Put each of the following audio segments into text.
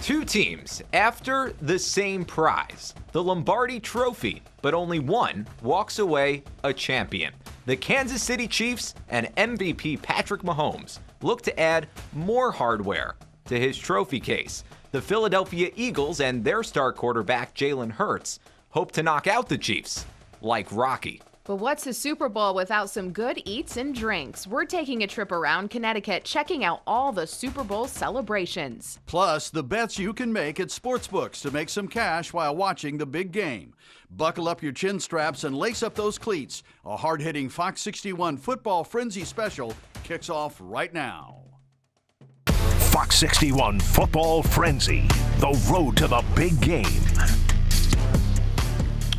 Two teams after the same prize, the Lombardi Trophy, but only one walks away a champion. The Kansas City Chiefs and MVP Patrick Mahomes look to add more hardware to his trophy case. The Philadelphia Eagles and their star quarterback Jalen Hurts hope to knock out the Chiefs like Rocky. But what's a Super Bowl without some good eats and drinks? We're taking a trip around Connecticut, checking out all the Super Bowl celebrations. Plus, the bets you can make at sportsbooks to make some cash while watching the big game. Buckle up your chin straps and lace up those cleats. A hard-hitting Fox 61 Football Frenzy special kicks off right now. Fox 61 Football Frenzy, the road to the big game.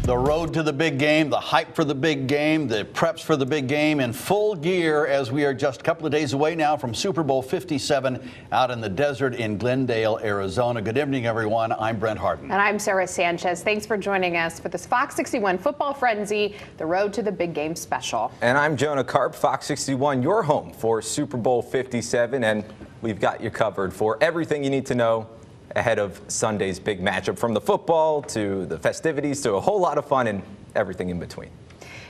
The road to the big game, the hype for the big game, the preps for the big game in full gear as we are just a couple of days away now from Super Bowl 57 out in the desert in Glendale, Arizona. Good evening, everyone. I'm Brent Hardin. And I'm Sara Sanchez. Thanks for joining us for this Fox 61 Football Frenzy, the road to the big game special. And I'm Jonah Karp, Fox 61, your home for Super Bowl 57. And we've got you covered for everything you need to know ahead of Sunday's big matchup, from the football to the festivities to a whole lot of fun and everything in between.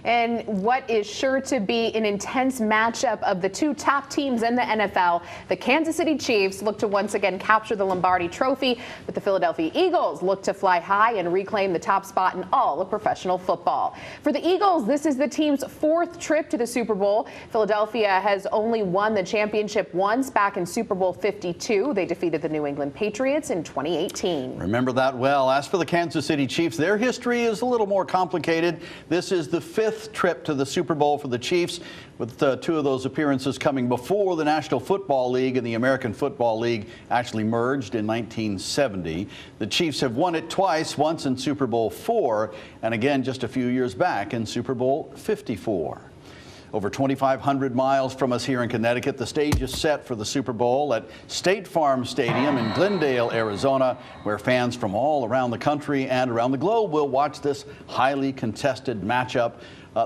And what is sure to be an intense matchup of the two top teams in the NFL, the Kansas City Chiefs look to once again capture the Lombardi Trophy, but the Philadelphia Eagles look to fly high and reclaim the top spot in all of professional football. For the Eagles, this is the team's fourth trip to the Super Bowl. Philadelphia has only won the championship once, back in Super Bowl 52. They defeated the New England Patriots in 2018. Remember that well. As for the Kansas City Chiefs, their history is a little more complicated. This is the fifth trip to the Super Bowl for the Chiefs, with two of those appearances coming before the National Football League and the American Football League actually merged in 1970. The Chiefs have won it twice, once in Super Bowl 4 and again just a few years back in Super Bowl 54. Over 2,500 miles from us here in Connecticut, the stage is set for the Super Bowl at State Farm Stadium in Glendale, Arizona, where fans from all around the country and around the globe will watch this highly contested matchup.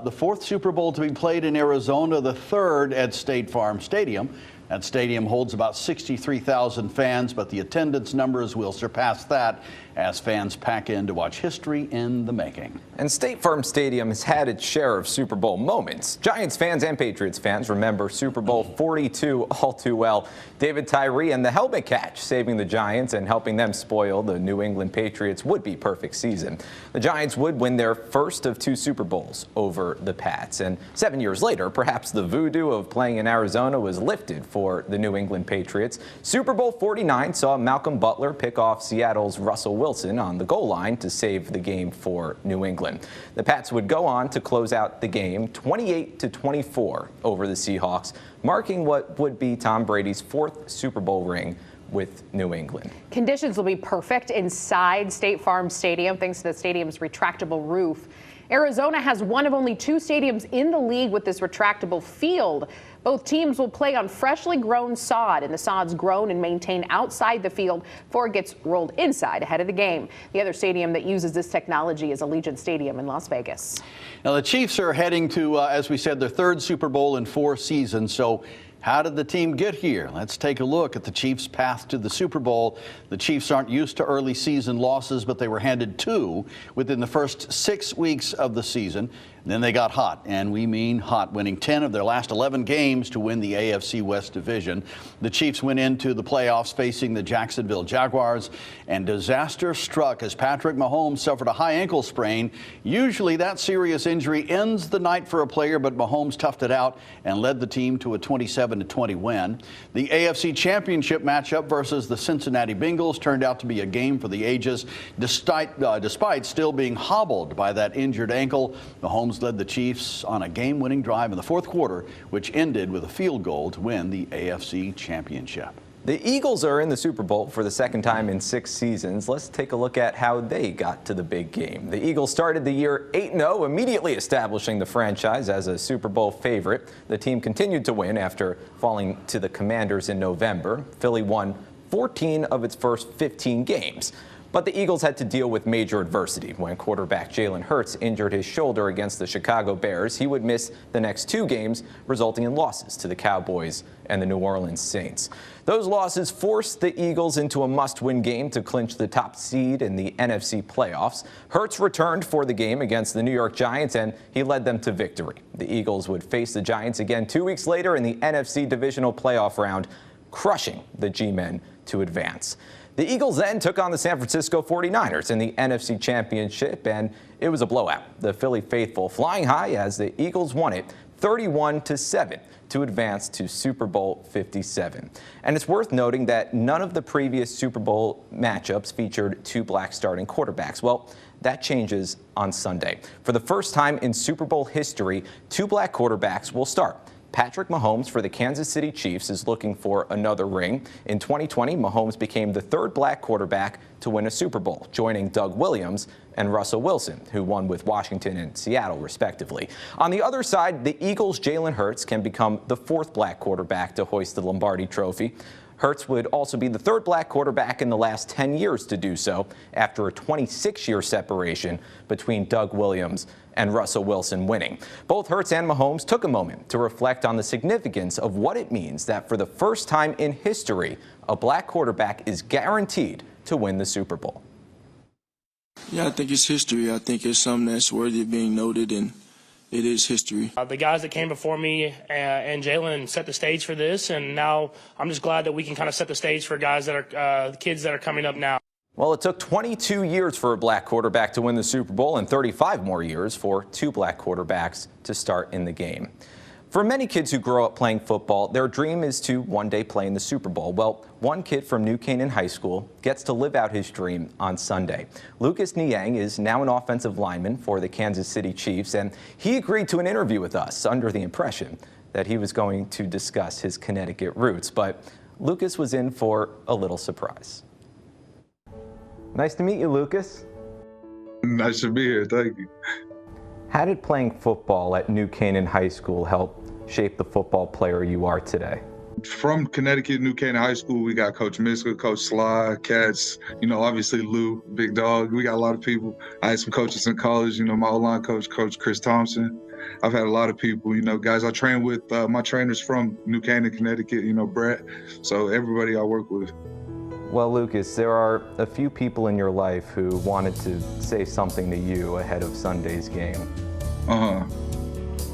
The fourth Super Bowl to be played in Arizona, the third at State Farm Stadium. That stadium holds about 63,000 fans, but the attendance numbers will surpass that as fans pack in to watch history in the making. And State Farm Stadium has had its share of Super Bowl moments. Giants fans and Patriots fans remember Super Bowl 42 all too well. David Tyree and the helmet catch saving the Giants and helping them spoil the New England Patriots would-be perfect season. The Giants would win their first of two Super Bowls over the Pats. And 7 years later, perhaps the voodoo of playing in Arizona was lifted for the New England Patriots. Super Bowl 49 saw Malcolm Butler pick off Seattle's Russell Wilson on the goal line to save the game for New England. The Pats would go on to close out the game 28-24 over the Seahawks, marking what would be Tom Brady's fourth Super Bowl ring with New England. Conditions will be perfect inside State Farm Stadium thanks to the stadium's retractable roof. Arizona has one of only two stadiums in the league with this retractable field. Both teams will play on freshly grown sod, and the sod's grown and maintained outside the field before it gets rolled inside ahead of the game. The other stadium that uses this technology is Allegiant Stadium in Las Vegas. Now, the Chiefs are heading to, as we said, their third Super Bowl in 4 seasons. So how did the team get here? Let's take a look at the Chiefs' path to the Super Bowl. The Chiefs aren't used to early season losses, but they were handed 2 within the first 6 weeks of the season. Then they got hot, and we mean hot, winning 10 of their last 11 games to win the AFC West Division. The Chiefs went into the playoffs facing the Jacksonville Jaguars, and disaster struck as Patrick Mahomes suffered a high ankle sprain. Usually that serious injury ends the night for a player, but Mahomes toughed it out and led the team to a 27-20 win. The AFC Championship matchup versus the Cincinnati Bengals turned out to be a game for the ages. Despite still being hobbled by that injured ankle, Mahomes led the Chiefs on a game-winning drive in the fourth quarter, which ended with a field goal to win the AFC Championship. The Eagles are in the Super Bowl for the second time in 6 seasons. Let's take a look at how they got to the big game. The Eagles started the year 8-0, immediately establishing the franchise as a Super Bowl favorite. The team continued to win after falling to the Commanders in November. Philly won 14 of its first 15 games. But the Eagles had to deal with major adversity when quarterback Jalen Hurts injured his shoulder against the Chicago Bears. He would miss the next 2 games, resulting in losses to the Cowboys and the New Orleans Saints. Those losses forced the Eagles into a must-win game to clinch the top seed in the NFC playoffs. Hurts returned for the game against the New York Giants, and he led them to victory. The Eagles would face the Giants again 2 weeks later in the NFC divisional playoff round, crushing the G-Men to advance. The Eagles then took on the San Francisco 49ers in the NFC Championship, and it was a blowout. The Philly faithful flying high as the Eagles won it 31-7 to advance to Super Bowl 57. And it's worth noting that none of the previous Super Bowl matchups featured 2 black starting quarterbacks. Well, that changes on Sunday. For the first time in Super Bowl history, 2 black quarterbacks will start. Patrick Mahomes for the Kansas City Chiefs is looking for another ring. In 2020, Mahomes became the 3rd black quarterback to win a Super Bowl, joining Doug Williams and Russell Wilson, who won with Washington and Seattle, respectively. On the other side, the Eagles' Jalen Hurts can become the 4th black quarterback to hoist the Lombardi Trophy. Hurts would also be the 3rd black quarterback in the last 10 years to do so, after a 26-year separation between Doug Williams and Russell Wilson winning. Both Hurts and Mahomes took a moment to reflect on the significance of what it means that for the first time in history, a black quarterback is guaranteed to win the Super Bowl. Yeah, I think it's history. I think it's something that's worthy of being noted, and it is history. The guys that came before me and Jalen set the stage for this, and now I'm just glad that we can kind of set the stage for guys that are kids that are coming up now. Well, it took 22 years for a black quarterback to win the Super Bowl and 35 more years for 2 black quarterbacks to start in the game. For many kids who grow up playing football, their dream is to one day play in the Super Bowl. Well, one kid from New Canaan High School gets to live out his dream on Sunday. Lucas Niang is now an offensive lineman for the Kansas City Chiefs, and he agreed to an interview with us under the impression that he was going to discuss his Connecticut roots. But Lucas was in for a little surprise. Nice to meet you, Lucas. Nice to be here. Thank you. How did playing football at New Canaan High School help shape the football player you are today? From Connecticut, New Canaan High School, we got Coach Miska, Coach Sly, Cats, obviously Lou, Big Dog. We got a lot of people. I had some coaches in college, my O-line coach, Coach Chris Thompson. I've had a lot of people, guys I train with. My trainers from New Canaan, Connecticut, Brett. So everybody I work with. Well, Lucas, there are a few people in your life who wanted to say something to you ahead of Sunday's game.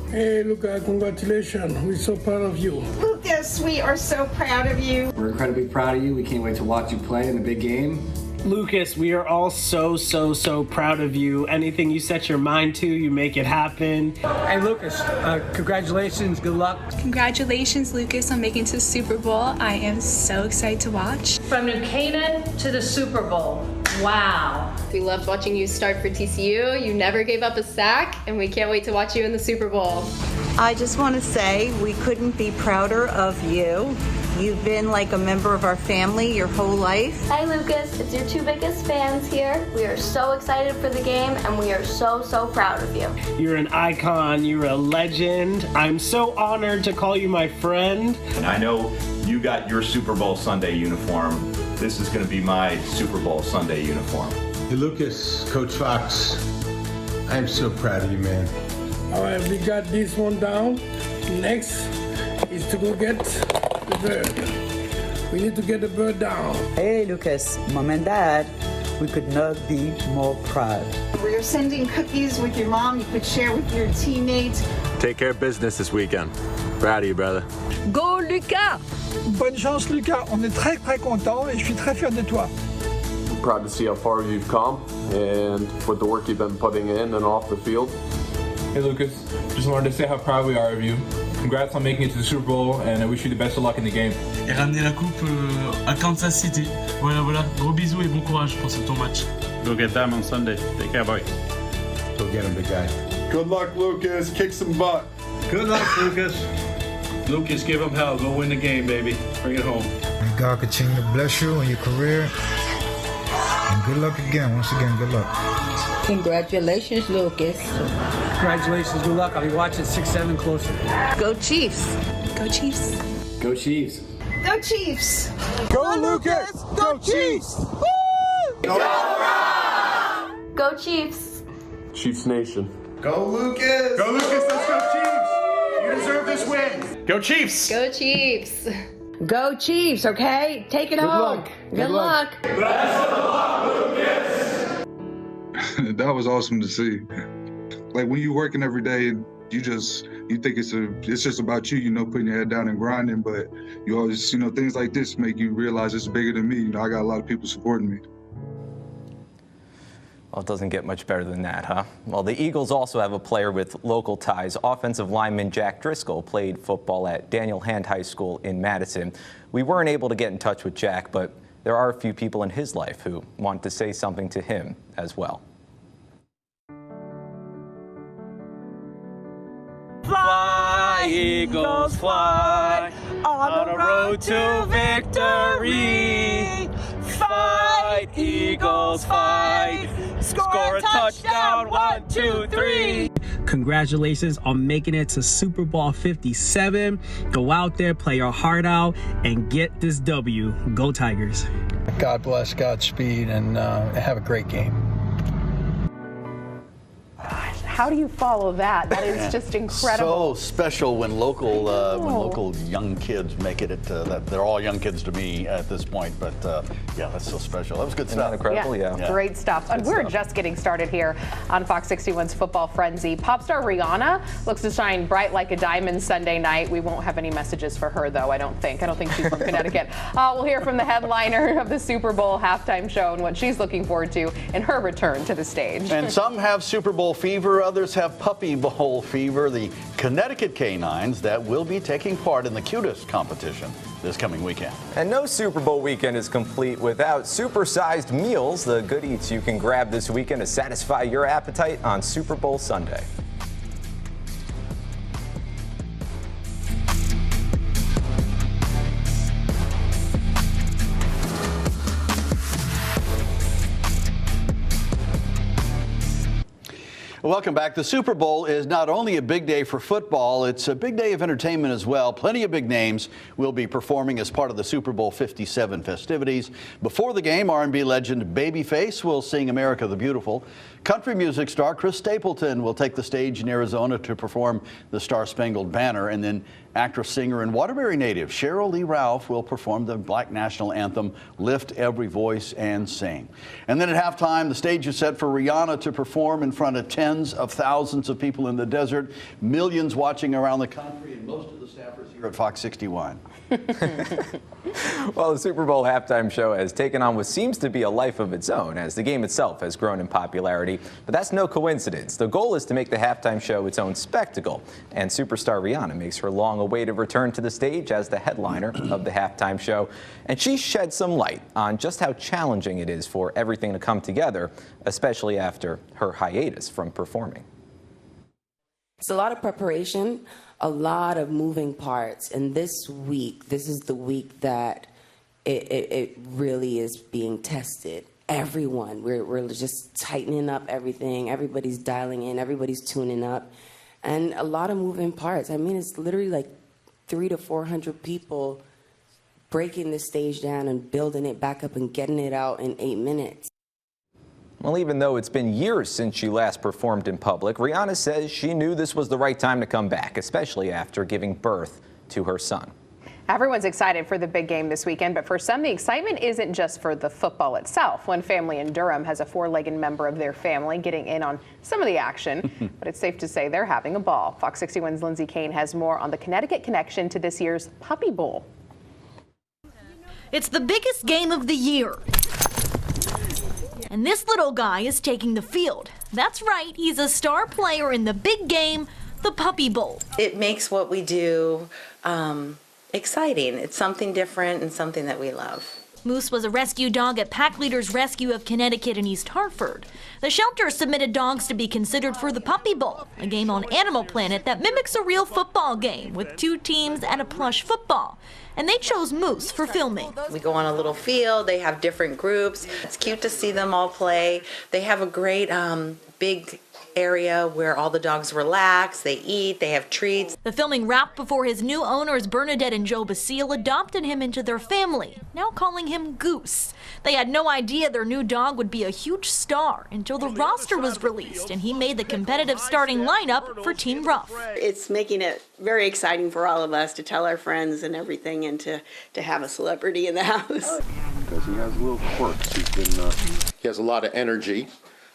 Hey, Lucas, congratulations. We're so proud of you. Lucas, we are so proud of you. We're incredibly proud of you. We can't wait to watch you play in the big game. Lucas, we are all so proud of you. Anything you set your mind to, you make it happen. Hey, Lucas, congratulations. Good luck. Congratulations, Lucas, on making it to the Super Bowl. I am so excited to watch. From New Canaan to the Super Bowl. Wow. We loved watching you start for TCU. You never gave up a sack, and we can't wait to watch you in the Super Bowl. I just want to say we couldn't be prouder of you. You've been like a member of our family your whole life. Hi, Lucas. It's your 2 biggest fans here. We are so excited for the game, and we are so proud of you. You're an icon. You're a legend. I'm so honored to call you my friend. And I know you got your Super Bowl Sunday uniform. This is going to be my Super Bowl Sunday uniform. Hey, Lucas, Coach Fox, I'm so proud of you, man. All right, we got this one down. Next is to go get the bird. We need to get the bird down. Hey, Lucas, Mom and Dad, we could not be more proud. We're sending cookies with your mom. You could share with your teammates. Take care of business this weekend. Proud of you, brother. Go, Lucas! Bonne chance, Lucas. On est très content et je suis très fier de toi. I'm proud to see how far you've come and with the work you've been putting in and off the field. Hey, Lucas. Just wanted to say how proud we are of you. Congrats on making it to the Super Bowl, and I wish you the best of luck in the game. Et ramener la coupe à Kansas City. Voilà. Gros bisous et bon courage pour ton match. Go get them on Sunday. Take care, boy. Go get him, big guy. Good luck, Lucas. Kick some butt. Good luck, Lucas. Lucas, give him hell. Go win the game, baby. Bring it home. And God continue to bless you in your career. And good luck again. Once again, good luck. Congratulations, Lucas. Congratulations. Good luck. I'll be watching 6-7 closer. Go Chiefs. Go Chiefs. Go Chiefs. Go Chiefs. Go, Lucas. Go Chiefs. Woo! Go Chiefs! Chiefs Nation. Go Lucas! Go Lucas, let's go Chiefs! You deserve this win! Go Chiefs! Go Chiefs! Go Chiefs, okay? Take it home. Good luck. Best of luck, Lucas! That was awesome to see. Like when you're working every day, you think it's just about you, putting your head down and grinding, but you always, things like this make you realize it's bigger than me. I got a lot of people supporting me. Well, it doesn't get much better than that, huh? Well, the Eagles also have a player with local ties. Offensive lineman Jack Driscoll played football at Daniel Hand High School in Madison. We weren't able to get in touch with Jack, but there are a few people in his life who want to say something to him as well. Fly, Eagles, fly, on the road to victory. Fight, Eagles, fight, score a touchdown, 1, 2, 3. Congratulations on making it to Super Bowl 57. Go out there, play your heart out, and get this W. Go Tigers. God bless, Godspeed, and have a great game. How do you follow that? That is just incredible. So special when local young kids make it. That they're all young kids to me at this point, but yeah, that's so special. That was good stuff. Incredible, yeah. Great stuff. And we're just getting started here on Fox 61's Football Frenzy. Pop star Rihanna looks to shine bright like a diamond Sunday night. We won't have any messages for her, though, I don't think. I don't think she's from Connecticut. We'll hear from the headliner of the Super Bowl halftime show and what she's looking forward to in her return to the stage. And some have Super Bowl fever, others have Puppy Bowl fever. The Connecticut canines that will be taking part in the cutest competition this coming weekend. And no Super Bowl weekend is complete without supersized meals, the good eats you can grab this weekend to satisfy your appetite on Super Bowl Sunday. Welcome back. The Super Bowl is not only a big day for football, it's a big day of entertainment as well. Plenty of big names will be performing as part of the Super Bowl 57 festivities. Before the game, R&B legend Babyface will sing America the Beautiful. Country music star Chris Stapleton will take the stage in Arizona to perform the Star-Spangled Banner. And then actress, singer, and Waterbury native Cheryl Lee Ralph will perform the Black National Anthem, Lift Every Voice and Sing. And then at halftime, the stage is set for Rihanna to perform in front of tens of thousands of people in the desert, millions watching around the country, and most of the staffers here at Fox 61. Well, the Super Bowl halftime show has taken on what seems to be a life of its own as the game itself has grown in popularity. But that's no coincidence. The goal is to make the halftime show its own spectacle. And superstar Rihanna makes her long-awaited return to the stage as the headliner of the halftime show. And she shed some light on just how challenging it is for everything to come together, especially after her hiatus from performing. It's a lot of preparation, a lot of moving parts, and this is the week that it really is being tested. Everyone, we're just tightening up everything. Everybody's dialing in, everybody's tuning up, and a lot of moving parts. I mean, it's literally like 300 to 400 people breaking the stage down and building it back up and getting it out in 8 minutes. Well, even though it's been years since she last performed in public, Rihanna says she knew this was the right time to come back, especially after giving birth to her son. Everyone's excited for the big game this weekend, but for some, the excitement isn't just for the football itself. One family in Durham has a four-legged member of their family getting in on some of the action, but it's safe to say they're having a ball. Fox 61's Lindsay Kane has more on the Connecticut connection to this year's Puppy Bowl. It's the biggest game of the year. And this little guy is taking the field. That's right, he's a star player in the big game, the Puppy Bowl. It makes what we do exciting. It's something different and something that we love. Moose was a rescue dog at Pack Leaders Rescue of Connecticut in East Hartford. The shelter submitted dogs to be considered for the Puppy Bowl, a game on Animal Planet that mimics a real football game with 2 teams and a plush football. And they chose Moose for filming. We go on a little field, they have different groups. It's cute to see them all play. They have a great big area where all the dogs relax, they eat, they have treats. The filming wrapped before his new owners, Bernadette and Joe Basile, adopted him into their family, now calling him Goose. They had no idea their new dog would be a huge star until the roster was released and he made the competitive starting lineup for Team Rough. It's making it very exciting for all of us to tell our friends and everything, and to have a celebrity in the house. Because he has little quirks. He has a lot of energy.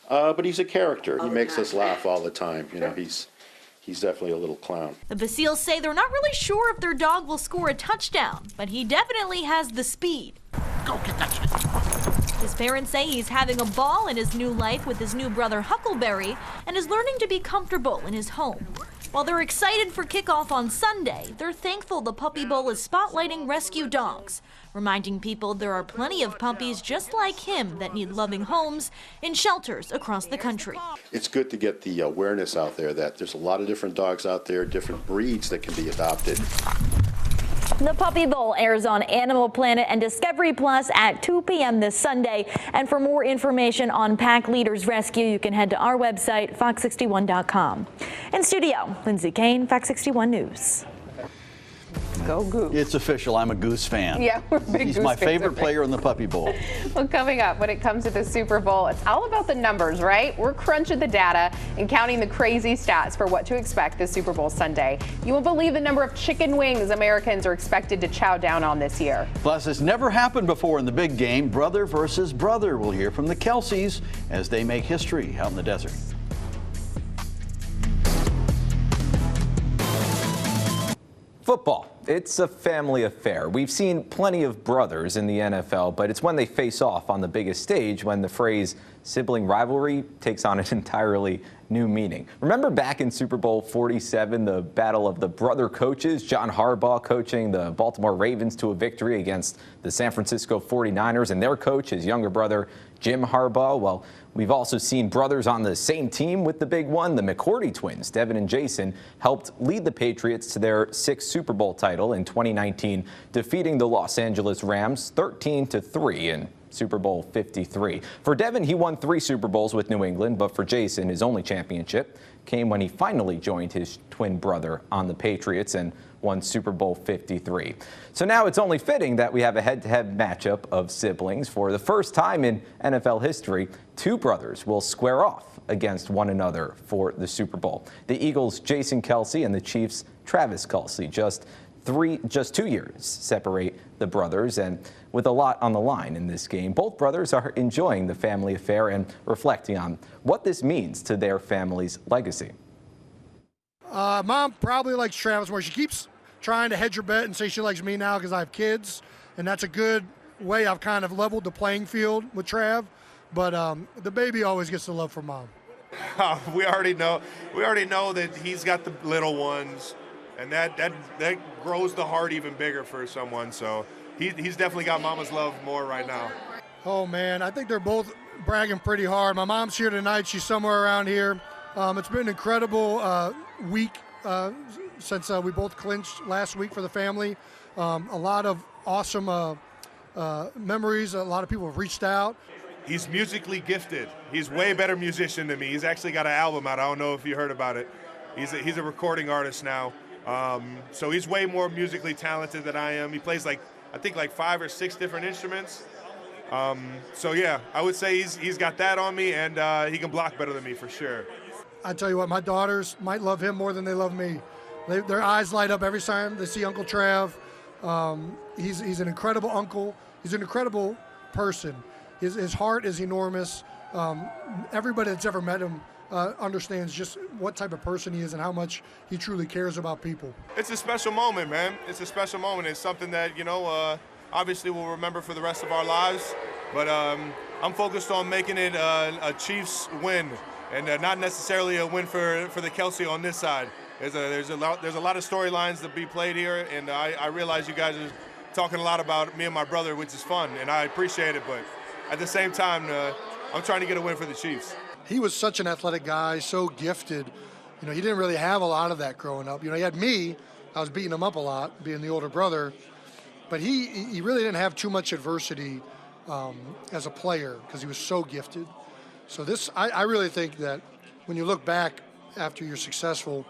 But he's a character. He makes us laugh all the time. You know, he's definitely a little clown. The Basiles say they're not really sure if their dog will score a touchdown, but he definitely has the speed. Go get that shit. His parents say he's having a ball in his new life with his new brother Huckleberry and is learning to be comfortable in his home. While they're excited for kickoff on Sunday, they're thankful the Puppy Bowl is spotlighting rescue dogs, reminding people there are plenty of puppies just like him that need loving homes in shelters across the country. It's good to get the awareness out there that there's a lot of different dogs out there, different breeds that can be adopted. The Puppy Bowl airs on Animal Planet and Discovery Plus at 2 p.m. this Sunday. And for more information on Pack Leaders Rescue, you can head to our website, fox61.com. In studio, Lindsay Kane, Fox 61 News. Go Goose. It's official. I'm a Goose fan. Yeah, we're big He's Goose my fans favorite player in the Puppy Bowl. Well, coming up, when it comes to the Super Bowl, it's all about the numbers, right? We're crunching the data and counting the crazy stats for what to expect this Super Bowl Sunday. You won't believe the number of chicken wings Americans are expected to chow down on this year. Plus, it's never happened before in the big game. Brother versus brother. We'll hear from the Kelces as they make history out in the desert. Football. It's a family affair. We've seen plenty of brothers in the NFL, but it's when they face off on the biggest stage when the phrase sibling rivalry takes on an entirely new meaning. Remember back in Super Bowl 47, the battle of the brother coaches, John Harbaugh coaching the Baltimore Ravens to a victory against the San Francisco 49ers, and their coach, his younger brother, Jim Harbaugh. Well, we've also seen brothers on the same team with the big one. The McCourty twins, Devin and Jason, helped lead the Patriots to their 6th Super Bowl title in 2019, defeating the Los Angeles Rams 13-3 in Super Bowl 53. For Devin, he won 3 Super Bowls with New England, but for Jason, his only championship came when he finally joined his twin brother on the Patriots and won Super Bowl 53. So now it's only fitting that we have a head-to-head matchup of siblings. For the first time in NFL history, 2 brothers will square off against one another for the Super Bowl. The Eagles' Jason Kelce and the Chiefs' Travis Kelce. Just 2 years separate the brothers, and with a lot on the line in this game, both brothers are enjoying the family affair and reflecting on what this means to their family's legacy. Mom probably likes Travis more. She keeps trying to hedge her bet and say she likes me now because I have kids, and that's a good way I've kind of leveled the playing field with Trav. But the baby always gets the love from Mom. We already know that he's got the little ones, and that grows the heart even bigger for someone. So he's definitely got Mama's love more right now. Oh man, I think they're both bragging pretty hard. My mom's here tonight. She's somewhere around here. It's been an incredible week since we both clinched last week for the family. A lot of awesome memories. A lot of people have reached out. He's musically gifted. He's way better musician than me. He's actually got an album out. I don't know if you heard about it. He's a recording artist now. So he's way more musically talented than I am. He plays I think 5 or 6 different instruments. So yeah, I would say he's got that on me, and he can block better than me for sure. I tell you what, my daughters might love him more than they love me. Their eyes light up every time they see Uncle Trav. He's an incredible uncle. He's an incredible person. His heart is enormous. Everybody that's ever met him understands just what type of person he is and how much he truly cares about people. It's a special moment, man. It's a special moment. It's something that, obviously we'll remember for the rest of our lives. But I'm focused on making it a Chiefs win, and not necessarily a win for the Kelce on this side. There's a lot of storylines to be played here, and I realize you guys are talking a lot about me and my brother, which is fun, and I appreciate it. But at the same time, I'm trying to get a win for the Chiefs. He was such an athletic guy, so gifted. He didn't really have a lot of that growing up. He had me. I was beating him up a lot, being the older brother. But he really didn't have too much adversity as a player because he was so gifted. So I really think that when you look back after you're successful,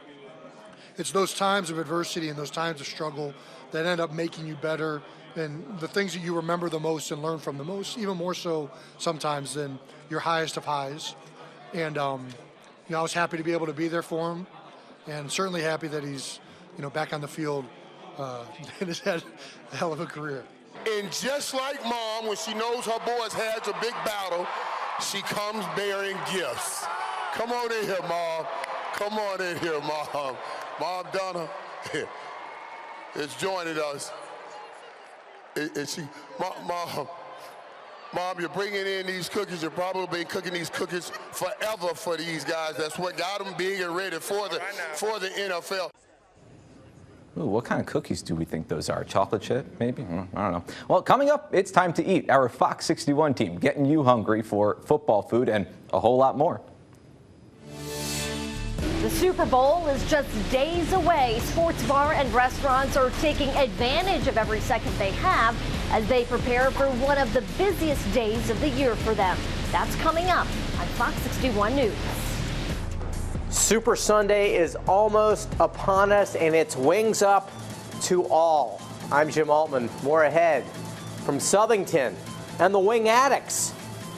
it's those times of adversity and those times of struggle that end up making you better, and the things that you remember the most and learn from the most, even more so sometimes than your highest of highs. And I was happy to be able to be there for him, and certainly happy that he's back on the field and has had a hell of a career. And just like Mom, when she knows her boys has a big battle, she comes bearing gifts. Come on in here, Mom. Come on in here, Mom. Mom Donna has joined us. And she, Mom, you're bringing in these cookies. You've probably been cooking these cookies forever for these guys. That's what got them big and ready for the NFL. Ooh, what kind of cookies do we think those are? Chocolate chip, maybe? I don't know. Well, coming up, it's time to eat. Our FOX61 team getting you hungry for football food and a whole lot more. The Super Bowl is just days away. Sports bar and restaurants are taking advantage of every second they have as they prepare for one of the busiest days of the year for them. That's coming up on Fox 61 News. Super Sunday is almost upon us, and it's wings up to all. I'm Jim Altman. More ahead from Southington and the Wing Addicts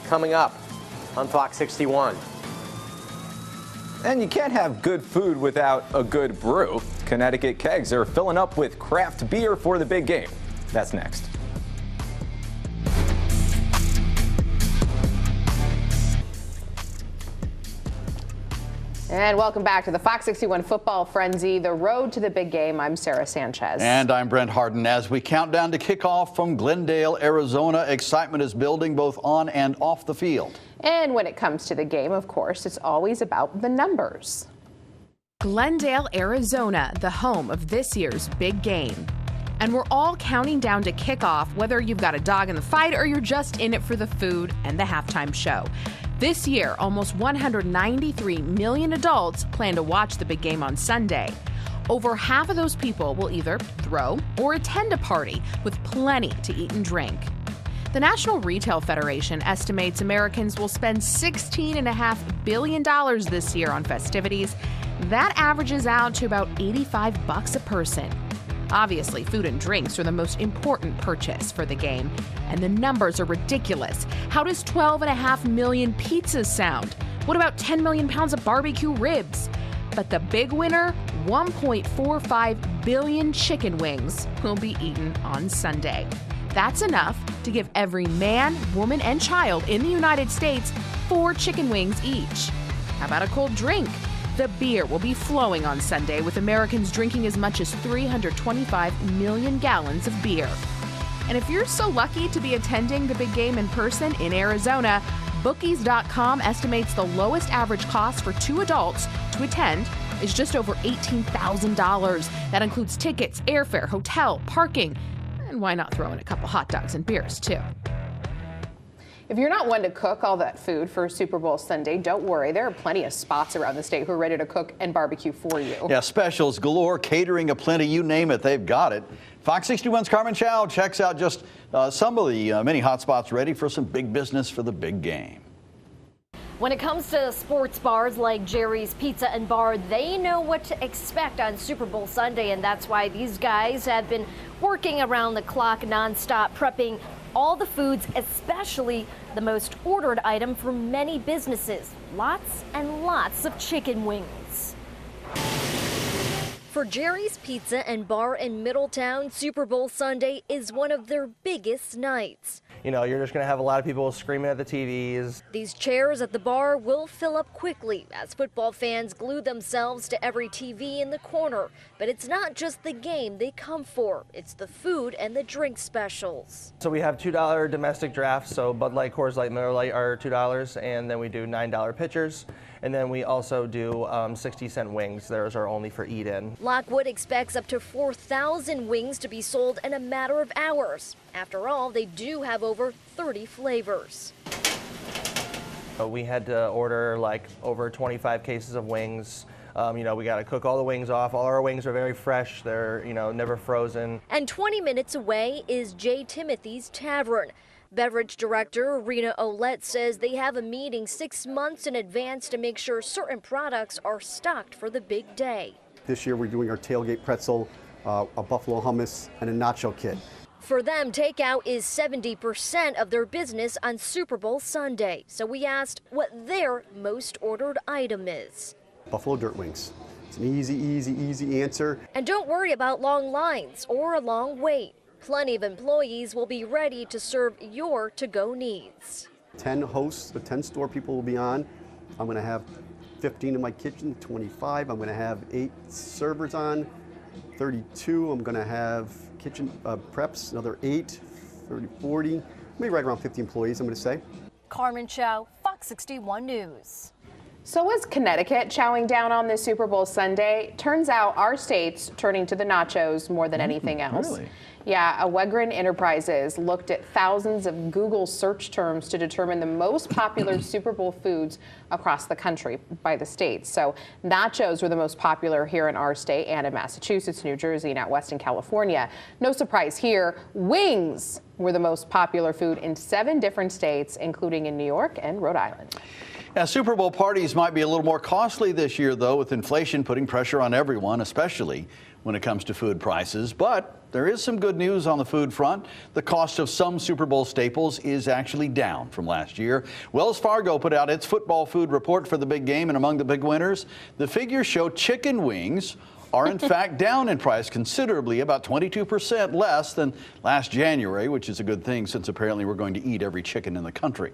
coming up on Fox 61. And you can't have good food without a good brew. Connecticut kegs are filling up with craft beer for the big game. That's next. And welcome back to the Fox 61 Football Frenzy, the road to the big game. I'm Sara Sanchez. And I'm Brent Hardin. As we count down to kickoff from Glendale, Arizona, excitement is building both on and off the field. And when it comes to the game, of course, it's always about the numbers. Glendale, Arizona, the home of this year's big game. And we're all counting down to kickoff, whether you've got a dog in the fight or you're just in it for the food and the halftime show. This year, almost 193 million adults plan to watch the big game on Sunday. Over half of those people will either throw or attend a party with plenty to eat and drink. The National Retail Federation estimates Americans will spend $16.5 billion this year on festivities. That averages out to about $85 a person. Obviously, food and drinks are the most important purchase for the game, and the numbers are ridiculous. How does 12.5 million pizzas sound? What about 10 million pounds of barbecue ribs? But the big winner, 1.45 billion chicken wings will be eaten on Sunday. That's enough to give every man, woman, and child in the United States 4 chicken wings each. How about a cold drink? The beer will be flowing on Sunday, with Americans drinking as much as 325 million gallons of beer. And if you're so lucky to be attending the big game in person in Arizona, Bookies.com estimates the lowest average cost for 2 adults to attend is just over $18,000. That includes tickets, airfare, hotel, parking, and why not throw in a couple hot dogs and beers, too. If you're not one to cook all that food for Super Bowl Sunday, don't worry. There are plenty of spots around the state who are ready to cook and barbecue for you. Yeah, specials galore, catering aplenty, you name it, they've got it. Fox 61's Carmen Chow checks out just some of the many hot spots ready for some big business for the big game. When it comes to sports bars like Jerry's Pizza and Bar, they know what to expect on Super Bowl Sunday, and that's why these guys have been working around the clock nonstop, prepping all the foods, especially the most ordered item for many businesses. Lots and lots of chicken wings. For Jerry's Pizza and Bar in Middletown, Super Bowl Sunday is one of their biggest nights. You know, you're just going to have a lot of people screaming at the TVs. These chairs at the bar will fill up quickly as football fans glue themselves to every TV in the corner. But it's not just the game they come for. It's the food and the drink specials. So we have $2 domestic drafts, so Bud Light, Coors Light, Miller Light are $2, and then we do $9 pitchers. And then we also do 60-cent wings. Those are only for eat-in. Lockwood expects up to 4,000 wings to be sold in a matter of hours. After all, they do have over 30 flavors. We had to order like over 25 cases of wings. You know, we got to cook all the wings off. All our wings are very fresh. They're, you know, never frozen. And 20 minutes away is J. Timothy's Tavern. Beverage director Rena Olette says they have a meeting 6 months in advance to make sure certain products are stocked for the big day. This year we're doing our tailgate pretzel, a buffalo hummus, and a nacho kit. For them, takeout is 70% of their business on Super Bowl Sunday. So we asked what their most ordered item is. Buffalo dirt wings. It's an easy answer. And don't worry about long lines or a long wait. Plenty of employees will be ready to serve your to-go needs. 10 hosts, the 10 store people will be on. I'm going to have 15 in my kitchen, 25. I'm going to have 8 servers on, 32. I'm going to have kitchen preps, another 8, 30, 40, maybe right around 50 employees, I'm going to say. Carmen Chow, Fox 61 News. So is Connecticut chowing down on this Super Bowl Sunday? Turns out our state's turning to the nachos more than anything else. Really? Yeah, Awegrin Enterprises looked at thousands of Google search terms to determine the most popular Super Bowl foods across the country by the states. So nachos were the most popular here in our state and in Massachusetts, New Jersey, and out west in California. No surprise here, wings were the most popular food in 7 different states, including in New York and Rhode Island. Now, Super Bowl parties might be a little more costly this year, though, with inflation putting pressure on everyone, especially when it comes to food prices. But there is some good news on the food front. The cost of some Super Bowl staples is actually down from last year. Wells Fargo put out its football food report for the big game, and among the big winners, the figures show chicken wings are in fact down in price considerably, about 22% less than last January, which is a good thing since apparently we're going to eat every chicken in the country.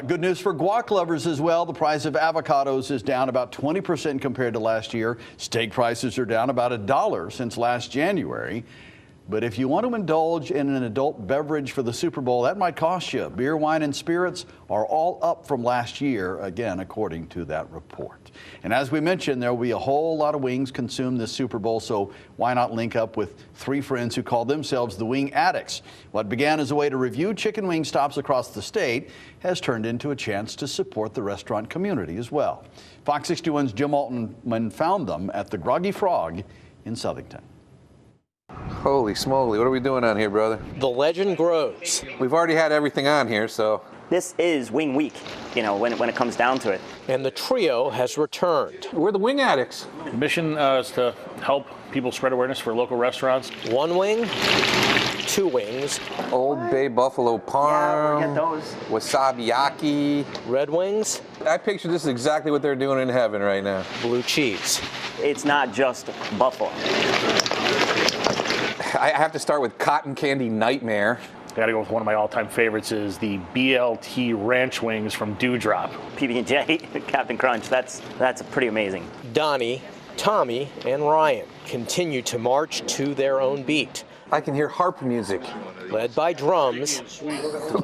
Good news for guac lovers as well. The price of avocados is down about 20% compared to last year. Steak prices are down about $1 since last January. But if you want to indulge in an adult beverage for the Super Bowl, that might cost you. Beer, wine, and spirits are all up from last year, again, according to that report. And as we mentioned, there will be a whole lot of wings consumed this Super Bowl, so why not link up with 3 friends who call themselves the Wing Addicts? What began as a way to review chicken wing stops across the state has turned into a chance to support the restaurant community as well. Fox 61's Jim Altman found them at the Groggy Frog in Southington. Holy smoly, what are we doing on here, brother? The legend grows. We've already had everything on here, so. This is Wing Week, you know, when it comes down to it. And the trio has returned. We're the Wing Addicts. The mission is to help people spread awareness for local restaurants. 1 wing, 2 wings. Old Bay Buffalo Parm. Yeah, we'll get those. Wasabi-yaki. Red wings. I picture this is exactly what they're doing in heaven right now. Blue cheese. It's not just buffalo. I have to start with Cotton Candy Nightmare. I gotta go with one of my all-time favorites is the BLT Ranch Wings from Dewdrop. PB&J, Captain Crunch, that's pretty amazing. Donnie, Tommy, and Ryan continue to march to their own beat. I can hear harp music. Led by drums.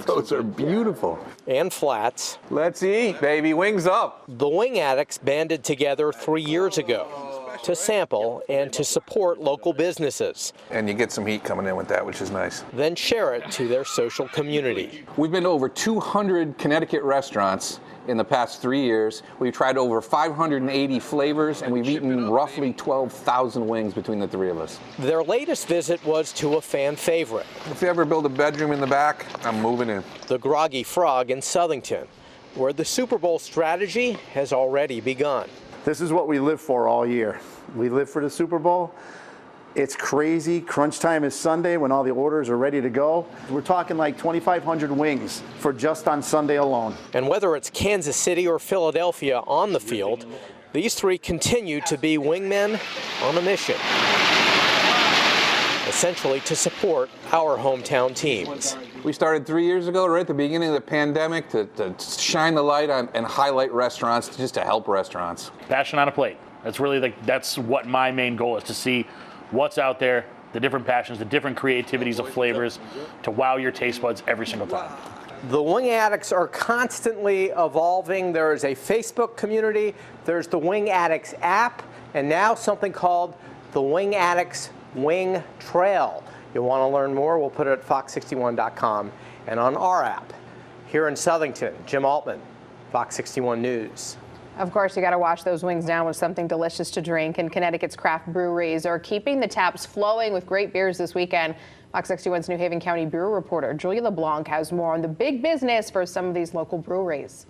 Those are beautiful. And flats. Let's eat, baby. Wings up. The Wing Addicts banded together 3 years ago to sample and to support local businesses. And you get some heat coming in with that, which is nice. Then share it to their social community. We've been to over 200 Connecticut restaurants in the past 3 years. We've tried over 580 flavors, and we've eaten roughly 12,000 wings between the 3 of us. Their latest visit was to a fan favorite. If you ever build a bedroom in the back, I'm moving in. The Groggy Frog in Southington, where the Super Bowl strategy has already begun. This is what we live for all year. We live for the Super Bowl. It's crazy. Crunch time is Sunday when all the orders are ready to go. We're talking like 2,500 wings for just on Sunday alone. And whether it's Kansas City or Philadelphia on the field, these 3 continue to be wingmen on a mission, essentially to support our hometown teams. We started 3 years ago, right at the beginning of the pandemic, to shine the light on and highlight restaurants, just to help restaurants. Passion on a plate. That's really that's what my main goal is, to see what's out there, the different passions, the different creativities of flavors, to wow your taste buds every single time. The Wing Addicts are constantly evolving. There is a Facebook community, there's the Wing Addicts app, and now something called the Wing Addicts Wing Trail. You want to learn more? We'll put it at fox61.com and on our app. Here in Southington, Jim Altman, Fox 61 News. Of course, you got to wash those wings down with something delicious to drink, and Connecticut's craft breweries are keeping the taps flowing with great beers this weekend. Fox 61's New Haven County Bureau reporter Julia LeBlanc has more on the big business for some of these local breweries.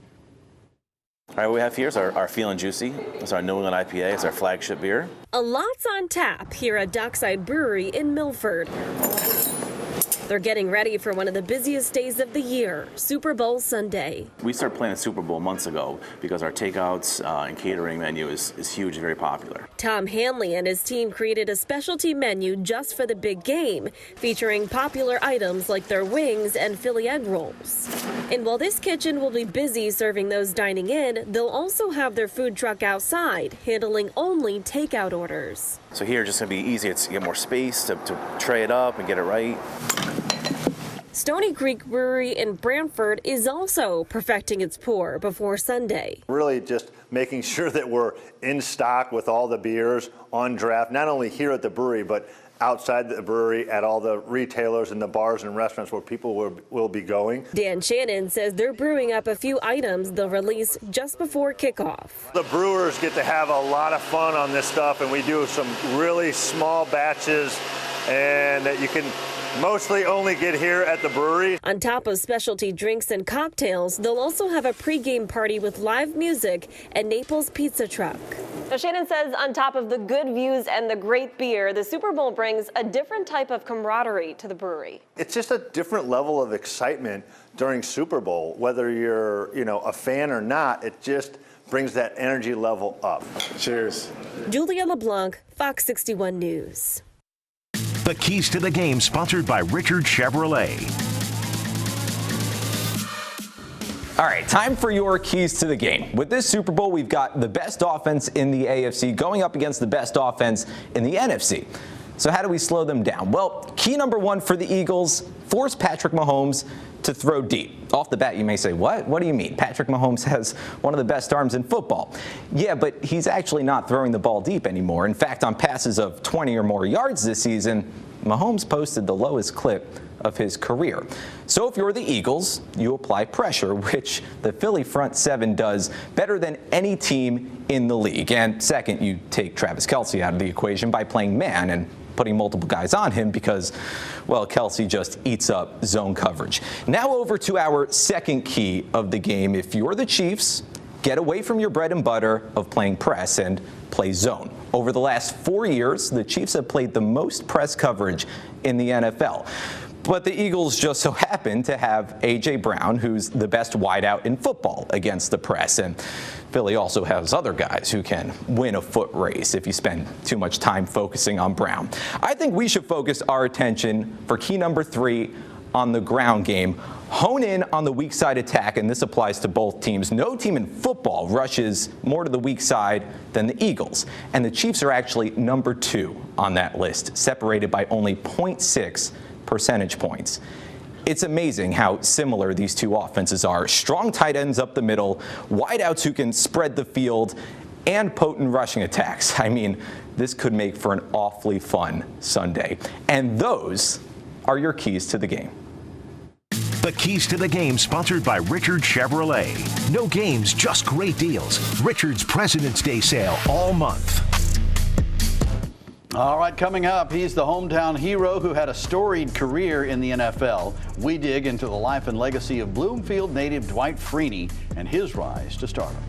All right, what we have here is our Feelin' Juicy. It's our New England IPA. It's our flagship beer. A lot's on tap here at Dockside Brewery in Milford. They're getting ready for one of the busiest days of the year, Super Bowl Sunday. We started playing the Super Bowl months ago because our takeouts and catering menu is huge and very popular. Tom Hanley and his team created a specialty menu just for the big game, featuring popular items like their wings and Philly egg rolls. And while this kitchen will be busy serving those dining in, they'll also have their food truck outside, handling only takeout orders. So here, just going to be easy. It's to get more space to tray it up and get it right. Stony Creek Brewery in Brantford is also perfecting its pour before Sunday. Really just making sure that we're in stock with all the beers on draft, not only here at the brewery, but outside the brewery at all the retailers and the bars and restaurants where people will be going. Dan Shannon says they're brewing up a few items they'll release just before kickoff. The brewers get to have a lot of fun on this stuff, and we do some really small batches and that you can mostly only get here at the brewery. On top of specialty drinks and cocktails, they'll also have a pregame party with live music and Naples Pizza Truck. Now, Shannon says on top of the good views and the great beer, the Super Bowl brings a different type of camaraderie to the brewery. It's just a different level of excitement during Super Bowl, whether you're, a fan or not. It just brings that energy level up. Cheers. Julia LeBlanc, Fox 61 News. The Keys to the Game, sponsored by Richard Chevrolet. All right, time for your keys to the game. With this Super Bowl, we've got the best offense in the AFC going up against the best offense in the NFC. So how do we slow them down? Well, key number one for the Eagles, force Patrick Mahomes to throw deep. Off the bat, you may say, what? What do you mean? Patrick Mahomes has one of the best arms in football. Yeah, but he's actually not throwing the ball deep anymore. In fact, on passes of 20 or more yards this season, Mahomes posted the lowest clip of his career. So if you're the Eagles, you apply pressure, which the Philly front seven does better than any team in the league. And second, you take Travis Kelce out of the equation by playing man and putting multiple guys on him because, well, Kelce just eats up zone coverage. Now over to our second key of the game. If you're the Chiefs, get away from your bread and butter of playing press and play zone. Over the last 4 years, the Chiefs have played the most press coverage in the NFL. But the Eagles just so happen to have A.J. Brown, who's the best wideout in football against the press. And Philly also has other guys who can win a foot race if you spend too much time focusing on Brown. I think we should focus our attention for key number 3 on the ground game. Hone in on the weak side attack, and this applies to both teams. No team in football rushes more to the weak side than the Eagles. And the Chiefs are actually number 2 on that list, separated by only 0.6 percentage points. It's amazing how similar these two offenses are. Strong tight ends up the middle, wideouts who can spread the field, and potent rushing attacks. I mean, this could make for an awfully fun Sunday. And those are your keys to the game. The Keys to the Game, sponsored by Richard Chevrolet. No games, just great deals. Richard's President's Day sale all month. All right, coming up, he's the hometown hero who had a storied career in the NFL. We dig into the life and legacy of Bloomfield native Dwight Freeney and his rise to stardom.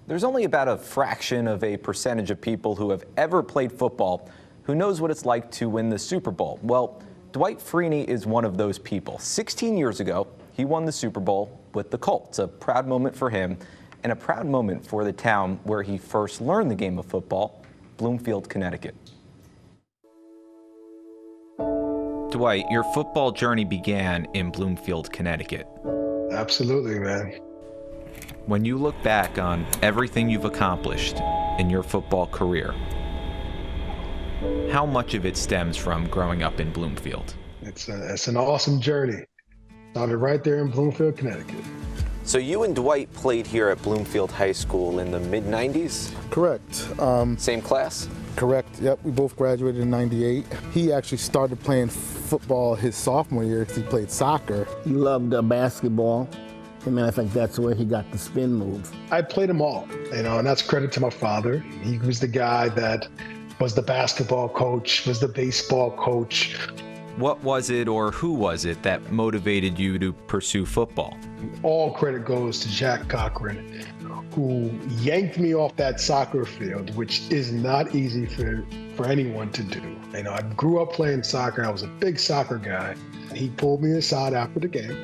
There's only about a fraction of a percentage of people who have ever played football who knows what it's like to win the Super Bowl. Well, Dwight Freeney is one of those people. 16 years ago, he won the Super Bowl with the Colts, a proud moment for him and a proud moment for the town where he first learned the game of football, Bloomfield, Connecticut. Dwight, your football journey began in Bloomfield, Connecticut. Absolutely, man. When you look back on everything you've accomplished in your football career, how much of it stems from growing up in Bloomfield? It's an awesome journey. Started right there in Bloomfield, Connecticut. So you and Dwight played here at Bloomfield High School in the mid-90s? Correct. Same class? Correct. Yep, we both graduated in '98. He actually started playing football his sophomore year because he played soccer. He loved basketball. I mean, I think that's where he got the spin move. I played them all, and that's credit to my father. He was the guy that was the basketball coach, was the baseball coach. What was it, or who was it, that motivated you to pursue football? All credit goes to Jack Cochran, who yanked me off that soccer field, which is not easy for anyone to do. I grew up playing soccer. I was a big soccer guy. He pulled me aside after the game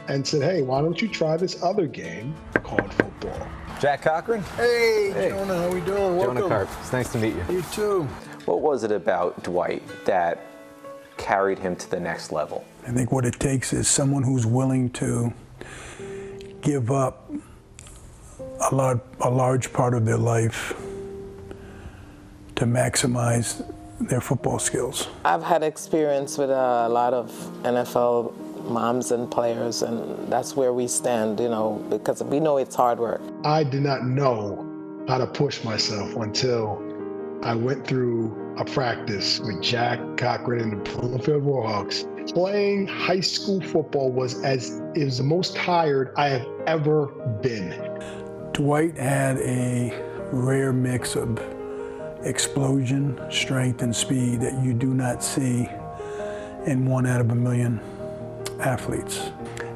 and said, hey, why don't you try this other game called football? Jack Cochran? Hey, Jonah, how we doing? Welcome. Jonah Karp, it's nice to meet you. You too. What was it about Dwight that carried him to the next level? I think what it takes is someone who's willing to give up a large part of their life to maximize their football skills. I've had experience with a lot of NFL moms and players, and that's where we stand, because we know it's hard work. I did not know how to push myself until I went through a practice with Jack Cochran and the Bloomfield Warhawks. Playing high school football was the most tired I have ever been. Dwight had a rare mix of explosion, strength, and speed that you do not see in 1 out of a million athletes.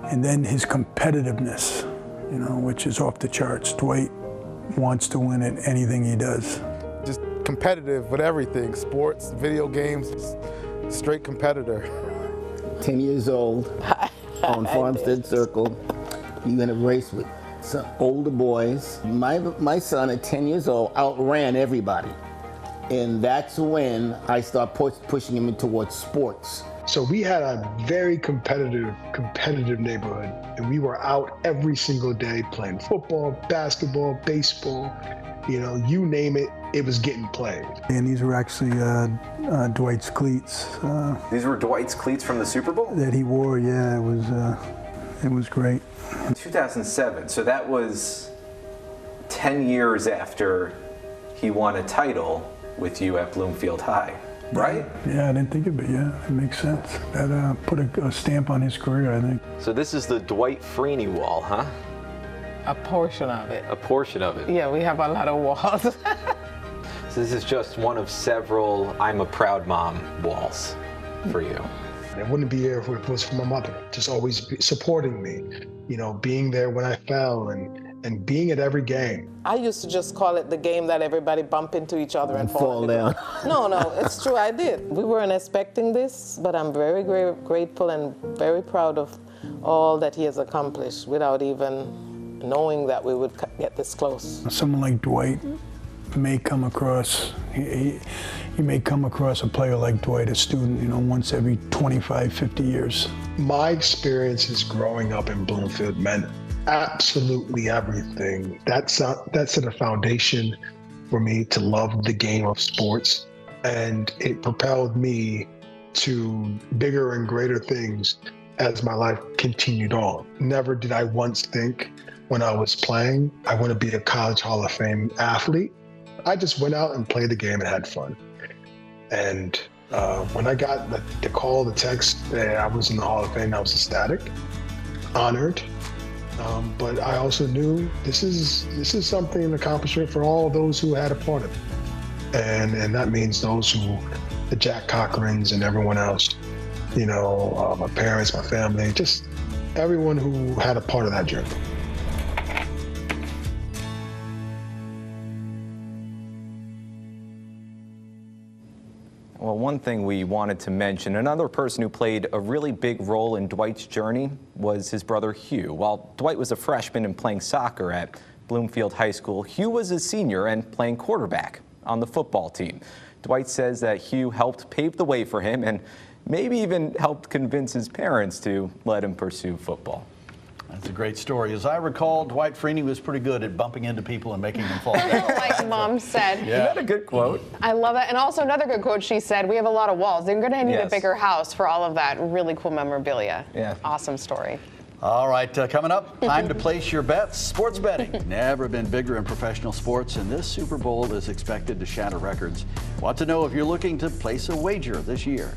And then his competitiveness, which is off the charts. Dwight wants to win at anything he does. Just competitive with everything, sports, video games, straight competitor. 10 years old on Farmstead Circle. You're in a race with some older boys. My son at 10 years old outran everybody. And that's when I start pushing him towards sports. So we had a very competitive neighborhood, and we were out every single day playing football, basketball, baseball, you name it, it was getting played. And these were actually Dwight's cleats. These were Dwight's cleats from the Super Bowl? That he wore, yeah, it was great. 2007, so that was 10 years after he won a title with you at Bloomfield High, right? Yeah, I didn't think of it, yeah, it makes sense. That put a stamp on his career, I think. So this is the Dwight Freeney wall, huh? A portion of it. A portion of it. Yeah, we have a lot of walls. So this is just one of several I'm a proud mom walls for you. I wouldn't be here if it was for my mother, just always supporting me, being there when I fell and being at every game. I used to just call it the game that everybody bump into each other and fall down. No, it's true, I did. We weren't expecting this, but I'm very grateful and very proud of all that he has accomplished without even knowing that we would get this close. Someone like Dwight may come across, he may come across a player like Dwight, a student, once every 25, 50 years. My experiences growing up in Bloomfield meant absolutely everything. That set a foundation for me to love the game of sports, and it propelled me to bigger and greater things as my life continued on. Never did I once think when I was playing, I want to be a college Hall of Fame athlete. I just went out and played the game and had fun. And when I got the call, the text that I was in the Hall of Fame, I was ecstatic, honored. But I also knew this is something, an accomplishment for all those who had a part of it. And that means the Jack Cochrans and everyone else, my parents, my family, just everyone who had a part of that journey. Well, one thing we wanted to mention, another person who played a really big role in Dwight's journey was his brother Hugh. While Dwight was a freshman and playing soccer at Bloomfield High School, Hugh was a senior and playing quarterback on the football team. Dwight says that Hugh helped pave the way for him and maybe even helped convince his parents to let him pursue football. That's a great story. As I recall, Dwight Freeney was pretty good at bumping into people and making them fall down. Like Mom said. Yeah. Isn't that a good quote? I love that. And also another good quote, she said, we have a lot of walls. They're going to need a bigger house for all of that really cool memorabilia. Yeah. Awesome story. All right, coming up, time to place your bets. Sports betting, never been bigger in professional sports, and this Super Bowl is expected to shatter records. Want to know if you're looking to place a wager this year.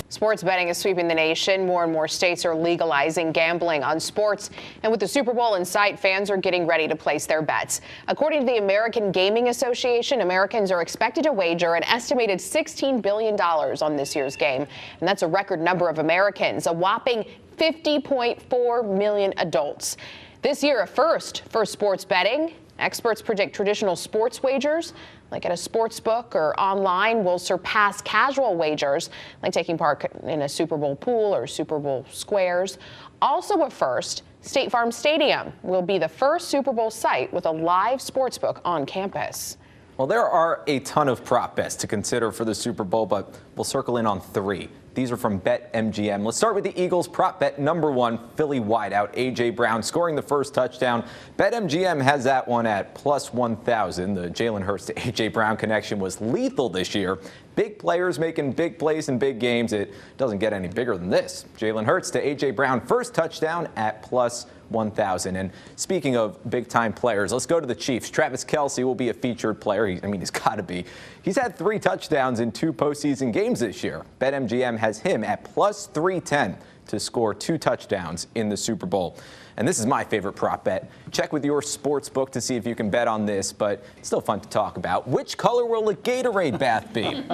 Sports betting is sweeping the nation. More and more states are legalizing gambling on sports. And with the Super Bowl in sight, fans are getting ready to place their bets. According to the American Gaming Association, Americans are expected to wager an estimated $16 billion on this year's game. And that's a record number of Americans, a whopping 50.4 million adults. This year, a first for sports betting. Experts predict traditional sports wagers, like at a sports book or online, will surpass casual wagers, like taking part in a Super Bowl pool or Super Bowl squares. Also a first, State Farm Stadium will be the first Super Bowl site with a live sports book on campus. Well, there are a ton of prop bets to consider for the Super Bowl, but we'll circle in on 3. These are from BetMGM. Let's start with the Eagles prop bet number 1, Philly wideout A.J. Brown scoring the first touchdown. BetMGM has that one at plus 1,000. The Jalen Hurts to A.J. Brown connection was lethal this year. Big players making big plays in big games. It doesn't get any bigger than this. Jalen Hurts to A.J. Brown first touchdown at plus 1,000. And speaking of big-time players, let's go to the Chiefs. Travis Kelce will be a featured player. He's got to be. He's had 3 touchdowns in 2 postseason games this year. BetMGM has him at plus 310 to score 2 touchdowns in the Super Bowl. And this is my favorite prop bet. Check with your sports book to see if you can bet on this, but it's still fun to talk about. Which color will the Gatorade bath be?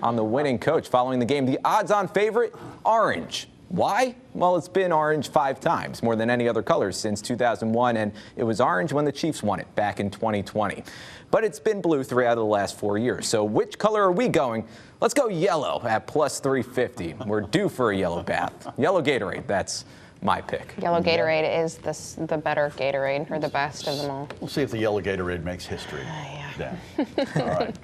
On the winning coach following the game, the odds-on favorite, orange. Why? Well, it's been orange 5 times, more than any other color since 2001, and it was orange when the Chiefs won it back in 2020. But it's been blue 3 out of the last 4 years. So which color are we going? Let's go yellow at plus 350. We're due for a yellow bath. Yellow Gatorade, that's my pick. Yellow Gatorade is the better Gatorade, or the best of them all. We'll see if the yellow Gatorade makes history. Yeah. All right.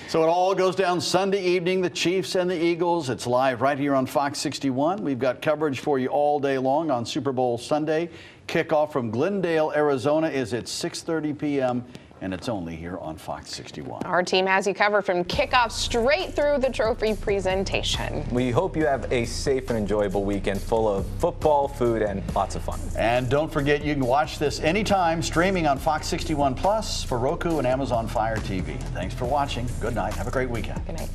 So it all goes down Sunday evening, the Chiefs and the Eagles. It's live right here on Fox 61. We've got coverage for you all day long on Super Bowl Sunday. Kickoff from Glendale, Arizona is at 6:30 p.m. and it's only here on Fox 61. Our team has you covered from kickoff straight through the trophy presentation. We hope you have a safe and enjoyable weekend full of football, food, and lots of fun. And don't forget, you can watch this anytime streaming on Fox 61 Plus for Roku and Amazon Fire TV. Thanks for watching. Good night. Have a great weekend. Good night.